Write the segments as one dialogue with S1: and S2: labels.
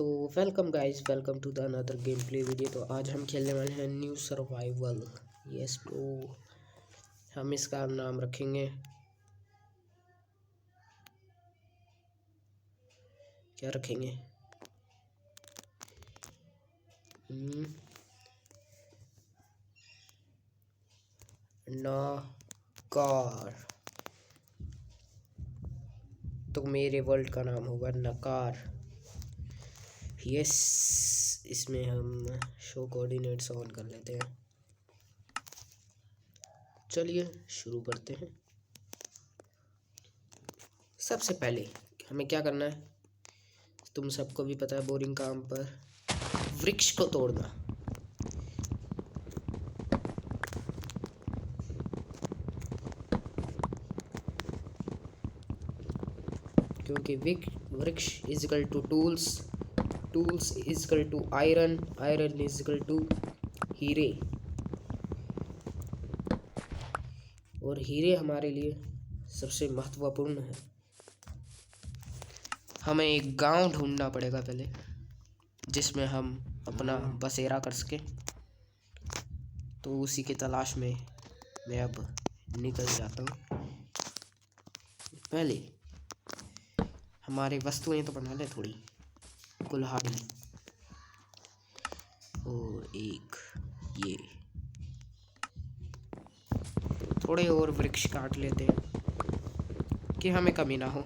S1: तो welcome guys, welcome to the another game play video. तो आज हम खेलने वाले हैं न्यू सर्वाइवल। यस, तो हम इसका नाम रखेंगे, क्या रखेंगे? नकार। तो मेरे वर्ल्ड का नाम होगा नकार। यस, इसमें हम शो कोऑर्डिनेट्स ऑन कर लेते हैं। चलिए शुरू करते हैं। सबसे पहले हमें क्या करना है, तुम सबको भी पता है, बोरिंग काम पर वृक्ष को तोड़ना। क्योंकि वृक्ष is equal to tools, tools is equal to iron, iron is equal to हीरे, और हीरे हमारे लिए सबसे महत्वपूर्ण है। हमें एक गांव ढूंढना पड़ेगा पहले, जिसमें हम अपना बसेरा कर सके। तो उसी की तलाश में मैं अब निकल जाता हूँ। पहले हमारे वस्तुएं तो बना ले थोड़ी, कुल्हाड़ी और एक ये, थोड़े और वृक्ष काट लेते हैं कि हमें कमी ना हो।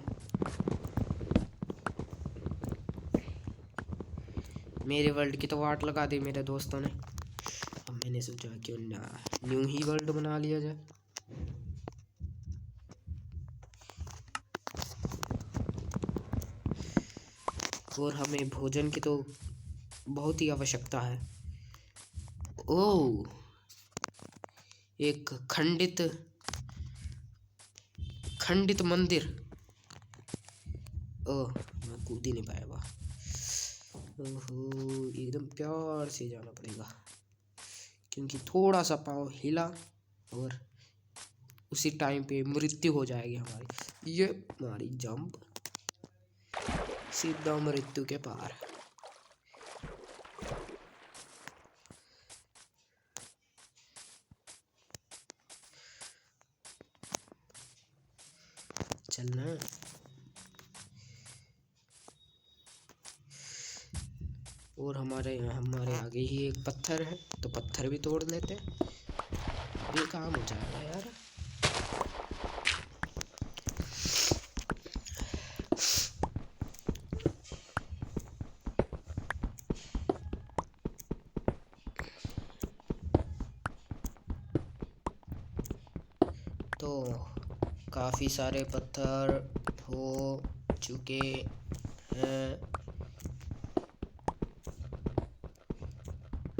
S1: मेरे वर्ल्ड की तो वाट लगा दी मेरे दोस्तों ने। अब मैंने सोचा क्यों ना न्यू ही वर्ल्ड बना लिया जाए। और हमें भोजन की तो बहुत ही आवश्यकता है। ओह, एक खंडित मंदिर। ओह, मैं कूद ही नहीं पाया। वाह, ओहो, एकदम प्यार से जाना पड़ेगा, क्योंकि थोड़ा सा पाँव हिला और उसी टाइम पे मृत्यु हो जाएगी हमारी। ये हमारी जंप सीधा मृत्यु के पार। चलना। और हमारे आगे ही एक पत्थर है, तो पत्थर भी तोड़ लेते हैं, ये काम हो जाएगा यार। तो काफ़ी सारे पत्थर हो चुके हैं।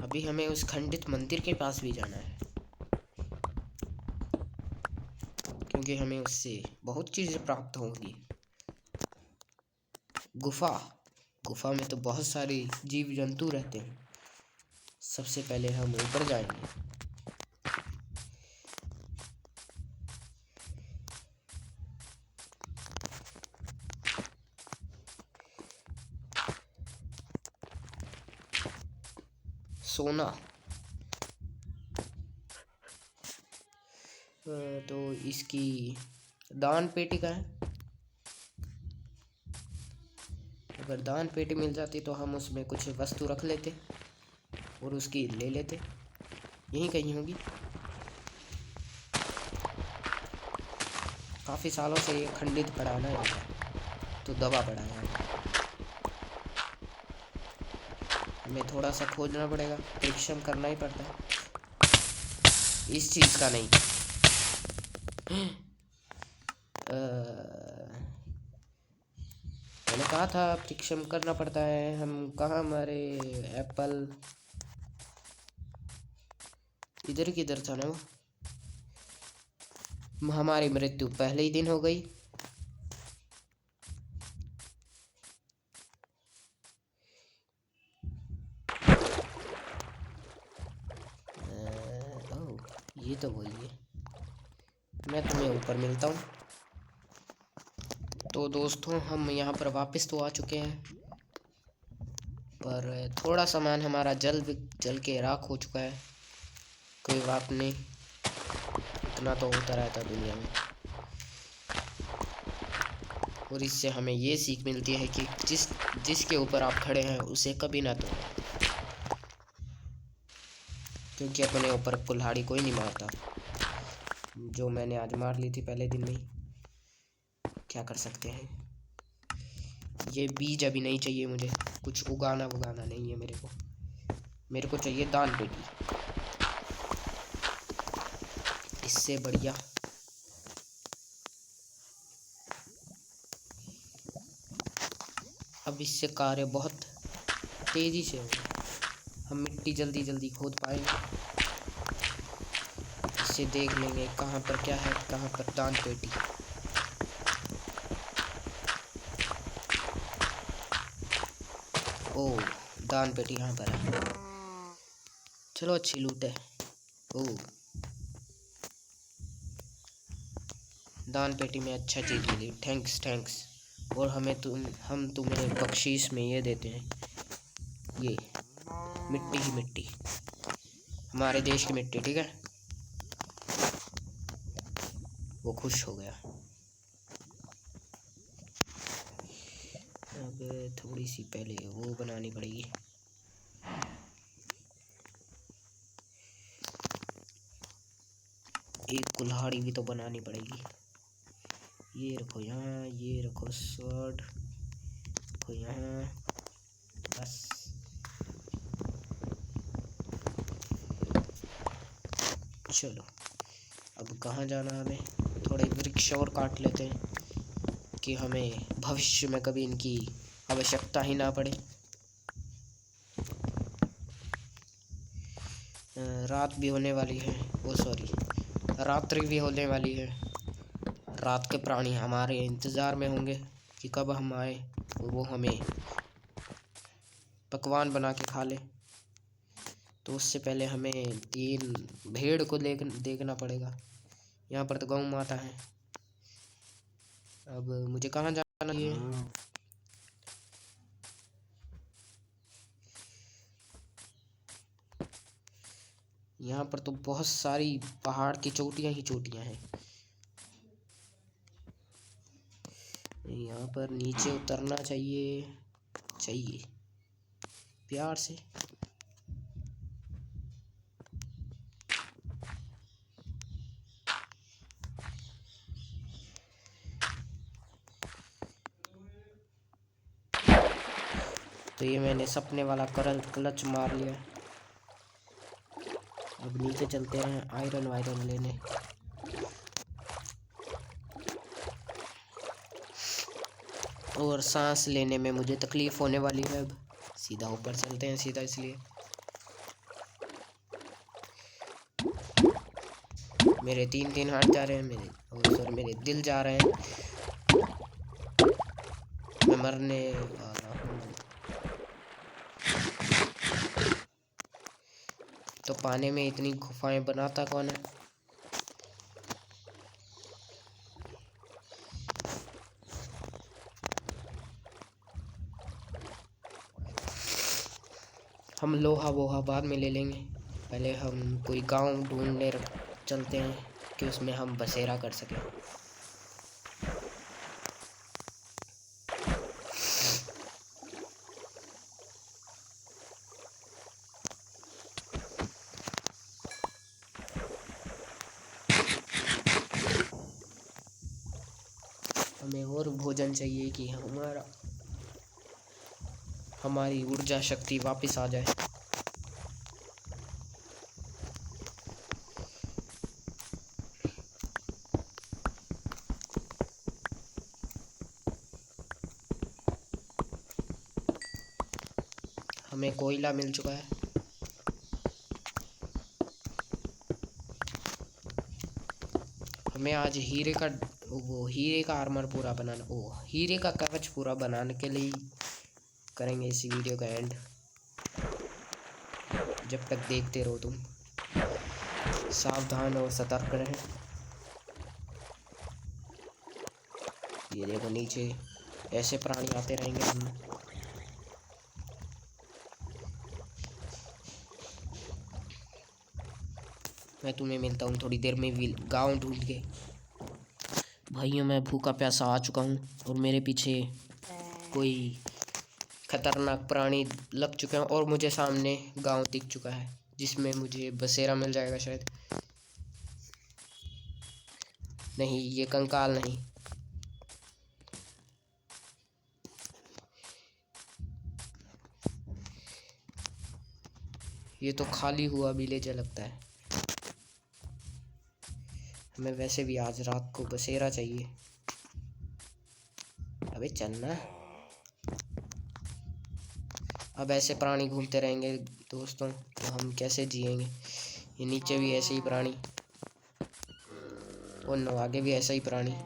S1: अभी हमें उस खंडित मंदिर के पास भी जाना है, क्योंकि हमें उससे बहुत चीज़ें प्राप्त होंगी। गुफा में तो बहुत सारे जीव जंतु रहते हैं। सबसे पहले हम ऊपर जाएंगे। सोना, तो इसकी दान पेटी का है। अगर दान पेटी मिल जाती तो हम उसमें कुछ वस्तु रख लेते और उसकी ले लेते। यहीं कहीं होगी। काफ़ी सालों से ये खंडित पड़ा है ना, तो दबा पड़ा है। हमें थोड़ा सा खोजना पड़ेगा, परिश्रम करना ही पड़ता है। इस चीज़ का नहीं। मैंने कहा था परिश्रम करना पड़ता है। हम कहाँ हमारे एप्पल, इधर किधर था ना वो? हमारी मृत्यु पहले ही दिन हो गई। ये तो वही है। मैं तुम्हें ऊपर मिलता हूँ। तो दोस्तों, हम यहाँ पर वापस तो आ चुके हैं। पर थोड़ा सामान हमारा जल के राख हो चुका है। कोई बात नहीं, इतना तो होता रहता दुनिया में। और इससे हमें ये सीख मिलती है कि जिसके ऊपर आप खड़े हैं उसे कभी ना तोड़ें, क्योंकि अपने ऊपर कुल्हाड़ी कोई नहीं मारता। जो मैंने आज मार ली थी पहले दिन में ही, क्या कर सकते हैं। ये बीज अभी नहीं चाहिए मुझे, कुछ उगाना नहीं है मेरे को चाहिए दान पेटी। इससे बढ़िया अब इससे कार्य बहुत तेजी से होगा। हम मिट्टी जल्दी जल्दी खोद पाएंगे। इससे देख लेंगे कहाँ पर क्या है, कहाँ पर दान पेटी। ओह, दान पेटी यहाँ पर है। चलो, अच्छी लूट है। ओह, दान पेटी में अच्छा चीज़ मिली, थैंक्स। और हम तुम्हें बख्शीश में ये देते हैं, ये मिट्टी, हमारे देश की मिट्टी, ठीक है। वो खुश हो गया। अब थोड़ी सी पहले वो बनानी पड़ेगी। एक कुल्हाड़ी भी तो बनानी पड़ेगी। ये रखो यहाँ, ये रखो स्वॉर्ड, रखो यहाँ, बस। चलो, अब कहाँ जाना हमें? थोड़े वृक्ष और काट लेते हैं कि हमें भविष्य में कभी इनकी आवश्यकता ही ना पड़े। रात भी होने वाली है, रात्रि भी होने वाली है। रात के प्राणी हमारे इंतज़ार में होंगे कि कब हम आए और वो हमें पकवान बना के खा ले। तो उससे पहले हमें 3 भेड़ को देखना पड़ेगा। यहाँ पर तो गौ माता है। अब मुझे कहाँ जाना है? यहाँ पर तो बहुत सारी पहाड़ की चोटियाँ ही चोटियाँ हैं। यहाँ पर नीचे उतरना चाहिए प्यार से। तो ये मैंने सपने वाला क्लच मार लिया। अब नीचे चलते हैं आयरन वायरन लेने। और सांस लेने में मुझे तकलीफ होने वाली है। अब सीधा ऊपर चलते हैं, सीधा, इसलिए मेरे 3 हाथ जा रहे हैं, मेरे दिल जा रहे हैं। मैं मरने वाला हूँ। तो पानी में इतनी गुफाएं बनाता कौन है? हम लोहा वोहा बाद में ले लेंगे। पहले हम कोई गांव ढूंढने चलते हैं कि उसमें हम बसेरा कर सकें। हमें और भोजन चाहिए कि हमारी ऊर्जा शक्ति वापस आ जाए। हमें कोयला मिल चुका है। हमें आज हीरे का आर्मर पूरा बनाना, हीरे का कवच पूरा बनाने के लिए करेंगे इसी वीडियो का एंड। जब तक देखते रहो तुम, सावधान और सतर्क रहें। ये देखो नीचे ऐसे प्राणी आते रहेंगे। हम मैं तुम्हें मिलता हूँ थोड़ी देर में गांव ढूंढ के। भाइयों मैं भूखा प्यासा आ चुका हूँ और मेरे पीछे कोई खतरनाक प्राणी लग चुके हैं और मुझे सामने गांव दिख चुका है जिसमें मुझे बसेरा मिल जाएगा शायद। नहीं, ये कंकाल नहीं। ये तो खाली हुआ विलेज लगता है। हमें वैसे भी आज रात को बसेरा चाहिए। अबे चलना। अब ऐसे प्राणी घूमते रहेंगे दोस्तों तो हम कैसे जिएंगे। ये नीचे भी ऐसे ही प्राणी और नो आगे भी ऐसा ही प्राणी।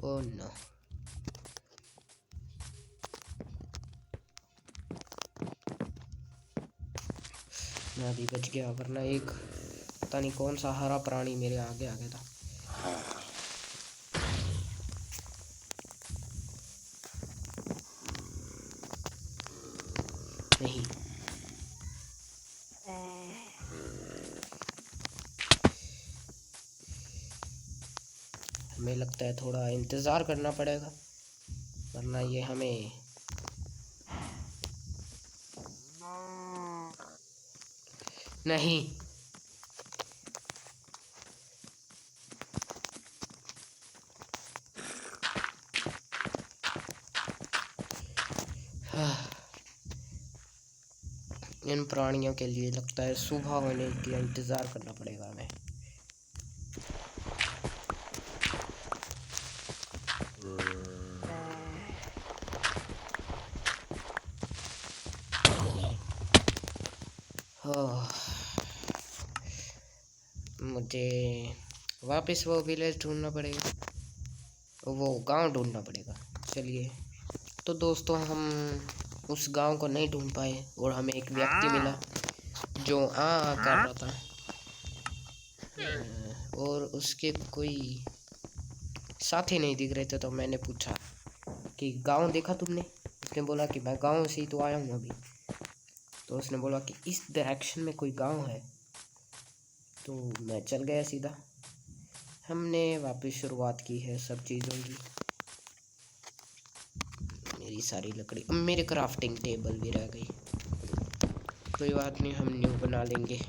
S1: ओ नो, मैं अभी बच गया वरना एक पता नहीं कौन सा हरा प्राणी मेरे आगे आ गया था। नहीं, हमें लगता है थोड़ा इंतज़ार करना पड़ेगा वरना ये हमें नहीं। इन प्राणियों के लिए लगता है सुबह होने का इंतज़ार करना पड़ेगा हमें। मुझे वापस वो विलेज ढूंढना पड़ेगा, वो गांव ढूंढना पड़ेगा। चलिए तो दोस्तों हम उस गांव को नहीं ढूंढ पाए और हमें एक व्यक्ति मिला जो कर रहा था और उसके कोई साथी नहीं दिख रहे थे। तो मैंने पूछा कि गांव देखा तुमने? उसने बोला कि मैं गांव से ही तो आया हूँ अभी। तो उसने बोला कि इस डायरेक्शन में कोई गांव है। तो मैं चल गया सीधा। हमने वापस शुरुआत की है सब चीज़ों की। मेरी सारी लकड़ी, मेरे क्राफ्टिंग टेबल भी रह गई। कोई बात नहीं, हम न्यू बना लेंगे।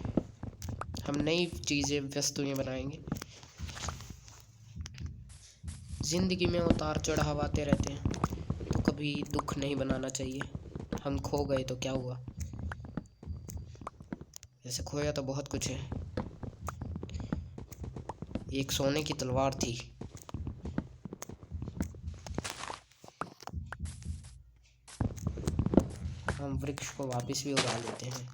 S1: हम नई चीज़ें वस्तुएं बनाएंगे। ज़िंदगी में उतार चढ़ाव आते रहते हैं तो कभी दुख नहीं बनाना चाहिए। हम खो गए तो क्या हुआ, ऐसे खोया तो बहुत कुछ है। एक सोने की तलवार थी। हम वृक्ष को वापस भी उगा लेते हैं।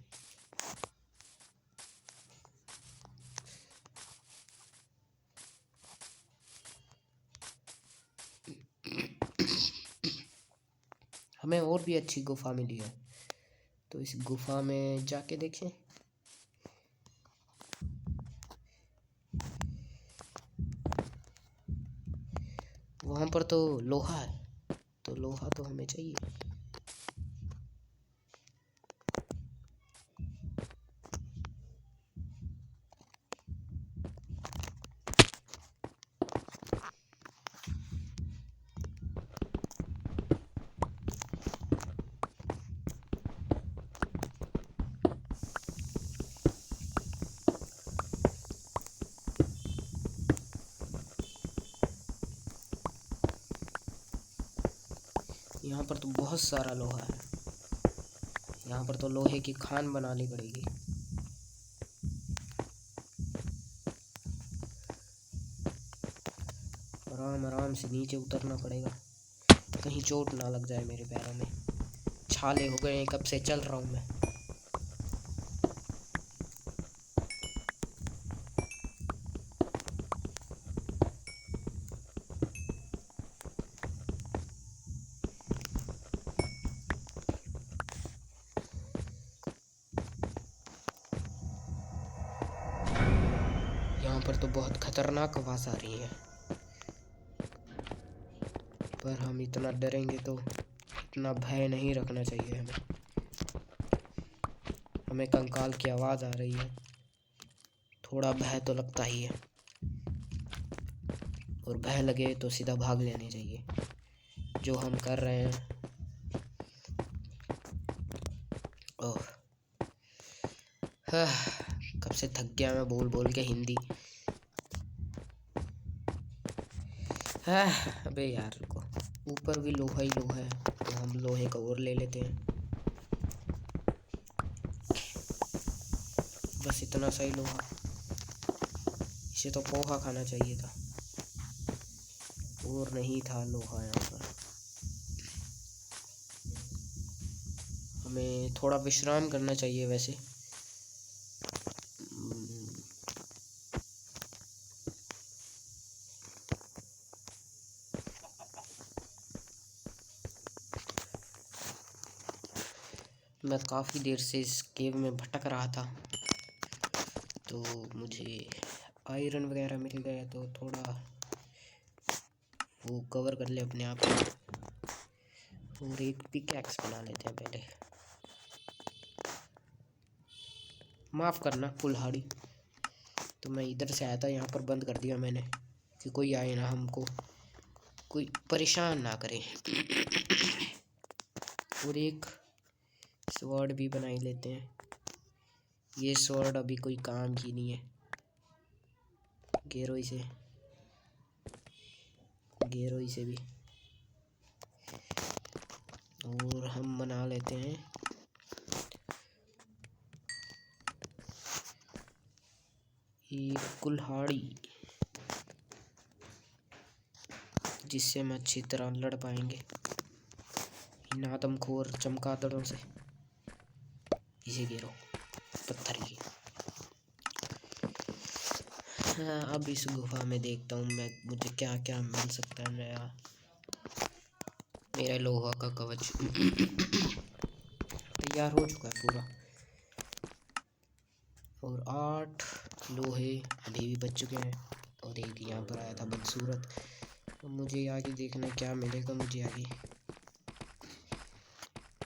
S1: हमें और भी अच्छी गुफा मिली है तो इस गुफा में जाके देखें। वहाँ पर तो लोहा है, तो लोहा तो हमें चाहिए। यहाँ पर तो बहुत सारा लोहा है। यहाँ पर तो लोहे की खान बनानी पड़ेगी। आराम आराम से नीचे उतरना पड़ेगा, कहीं चोट ना लग जाए मेरे पैरों में। छाले हो गए हैं, कब से चल रहा हूँ मैं। यहाँ पर तो बहुत खतरनाक आवाज़ आ रही है, पर हम इतना डरेंगे तो इतना भय नहीं रखना चाहिए हमें। हमें कंकाल की आवाज़ आ रही है, थोड़ा भय तो लगता ही है, और भय लगे तो सीधा भाग लेने चाहिए, जो हम कर रहे हैं। ओह, कब से थक गया मैं बोल बोल के हिंदी। अबे यार रुको, ऊपर भी लोहा ही लोहा है, तो हम लोहे का और ले लेते हैं। बस इतना सा ही लोहा, इसे तो पोहा खाना चाहिए था, और नहीं था लोहा यहाँ पर। हमें थोड़ा विश्राम करना चाहिए वैसे। मैं काफ़ी देर से इस केव में भटक रहा था, तो मुझे आयरन वगैरह मिल गया, तो थोड़ा वो कवर कर ले अपने आप को। और एक पिकैक्स बना लेते हैं पहले। माफ़ करना कुल्हाड़ी, तो मैं इधर से आया था, यहाँ पर बंद कर दिया मैंने कि कोई आए ना, हमको कोई परेशान ना करे। और एक स्वॉर्ड भी बना ही लेते हैं। ये स्वॉर्ड अभी कोई काम की नहीं है। गेरोई से भी। और हम बना लेते हैं एक कुल्हाड़ी, जिससे हम अच्छी तरह लड़ पाएंगे इन आदमखोर चमगादड़ों से। इसे गिरो पत्थर की। हाँ, अब इस गुफा में देखता हूँ मैं, मुझे क्या क्या मिल सकता है नया। मेरा लोहा का कवच तैयार हो चुका है पूरा, और 8 लोहे अभी भी बच चुके हैं, और एक यहाँ पर आया था बदसूरत। तो मुझे आगे देखना क्या मिलेगा मुझे आगे,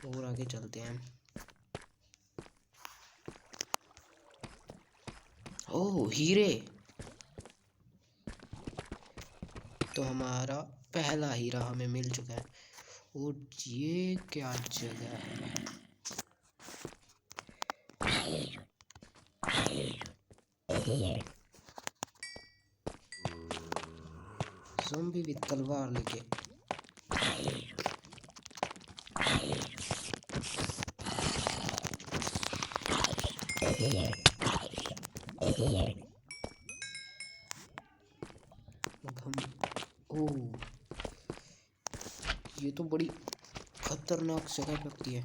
S1: और आगे चलते हैं। ओह हीरे, तो हमारा पहला हीरा हमें मिल चुका है। और ये क्या जगह है, ज़ॉम्बी भी तलवार लेके। हम ओह, ये तो बड़ी खतरनाक जगह लगती है।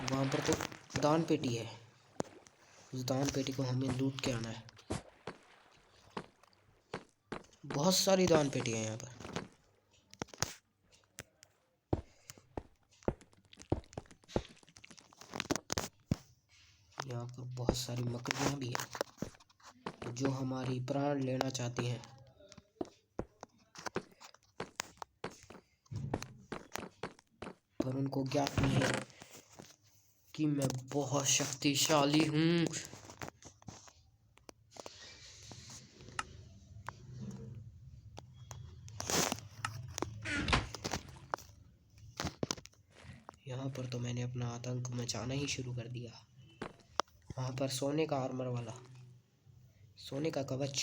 S1: वहाँ पर तो दान पेटी है, उस दान पेटी को हमें लूट के आना है। बहुत सारी दान पेटी है यहाँ पर। यहाँ पर बहुत सारी मकड़ियाँ भी हैं जो हमारी प्राण लेना चाहती हैं, पर उनको ज्ञात नहीं है कि मैं बहुत शक्तिशाली हूँ। यहाँ पर तो मैंने अपना आतंक मचाना ही शुरू कर दिया। वहाँ पर सोने का आर्मर वाला, सोने का कवच।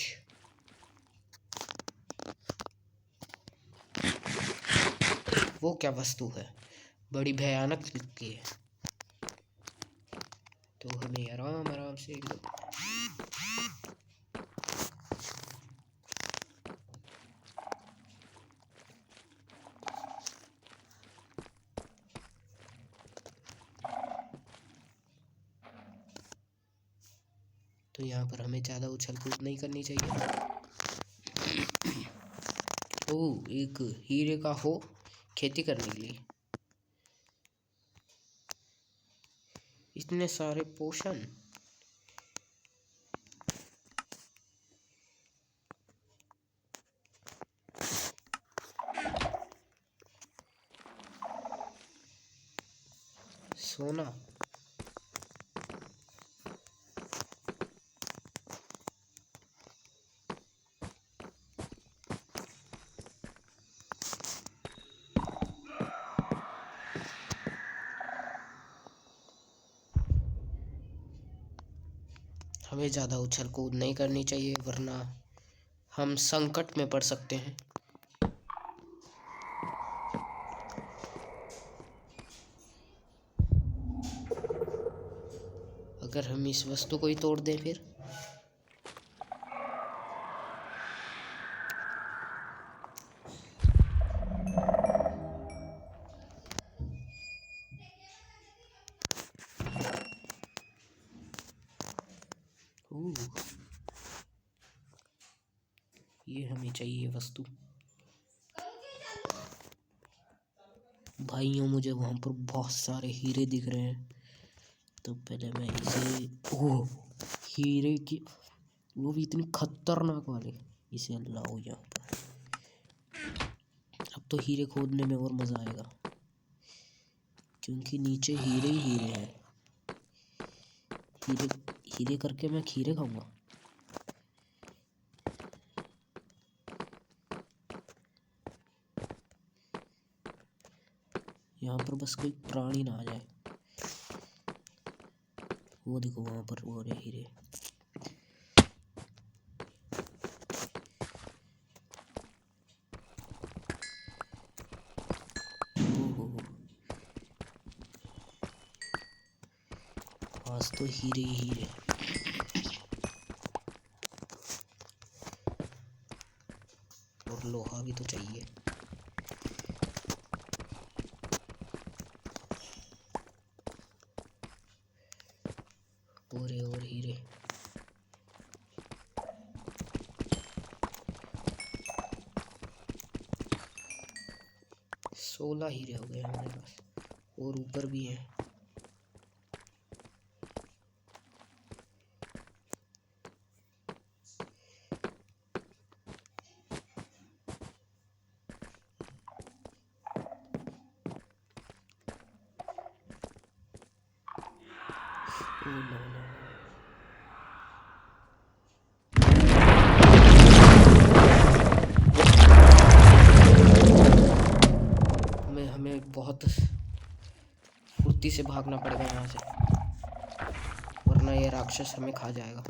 S1: वो क्या वस्तु है, बड़ी भयानक दिखती है। तो हमें आराम आराम से एकदम तो यहाँ पर हमें ज़्यादा उछल कूद नहीं करनी चाहिए। ओह, एक हीरे का हो खेती करने के लिए। इतने सारे पोषण, सोना। हमें ज़्यादा उछल कूद नहीं करनी चाहिए वरना हम संकट में पड़ सकते हैं। अगर हम इस वस्तु को ही तोड़ दें फिर। ये हमें चाहिए वस्तु। भाइयों मुझे वहां पर बहुत सारे हीरे दिख रहे हैं, तो पहले मैं इसे हीरे की, वो भी इतनी खतरनाक वाले, इसे लाओ यहाँ पर। अब तो हीरे खोदने में और मज़ा आएगा क्योंकि नीचे हीरे ही हीरे हैं। हीरे हीरे करके मैं खीरे खाऊंगा। यहाँ पर बस कोई प्राणी ना आ जाए। वो देखो वहां पर वो रहे हीरे। आज तो हीरे ही हीरे। और लोहा भी तो चाहिए। और हीरे। 16 हीरे हो गए हमारे पास, और ऊपर भी हैं। हमें बहुत फुर्ती से भागना पड़ेगा यहाँ से, वरना ये राक्षस हमें खा जाएगा।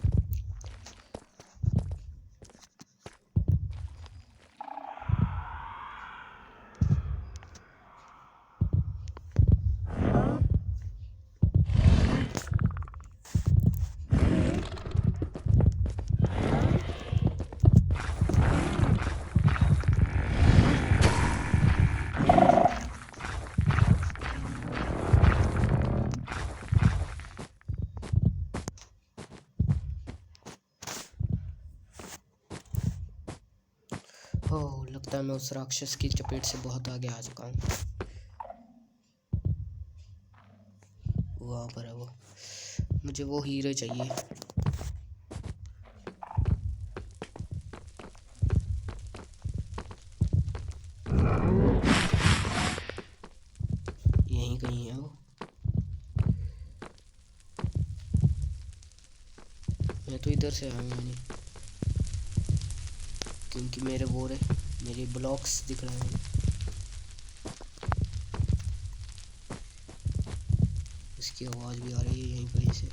S1: ओह, लगता है मैं उस राक्षस की चपेट से बहुत आगे आ चुका हूँ। वहाँ पर है वो। मुझे वो हीरे चाहिए। यहीं कहीं है वो। मैं तो इधर से आऊँगा नहीं क्योंकि मेरे मेरे ब्लॉक्स दिख रहे हैं। इसकी आवाज़ भी आ रही है यहीं कहीं से।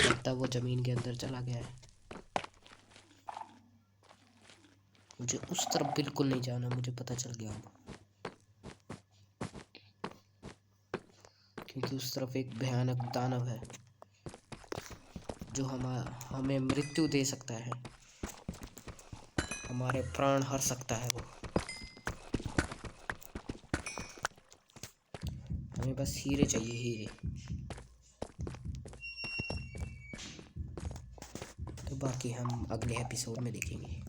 S1: लगता है वो जमीन के अंदर चला गया है। मुझे उस तरफ बिल्कुल नहीं जाना, मुझे पता चल गया होगा क्योंकि उस तरफ एक भयानक दानव है जो हमें मृत्यु दे सकता है, हमारे प्राण हर सकता है वो। हमें बस हीरे चाहिए, हीरे। तो बाकी हम अगले एपिसोड में देखेंगे।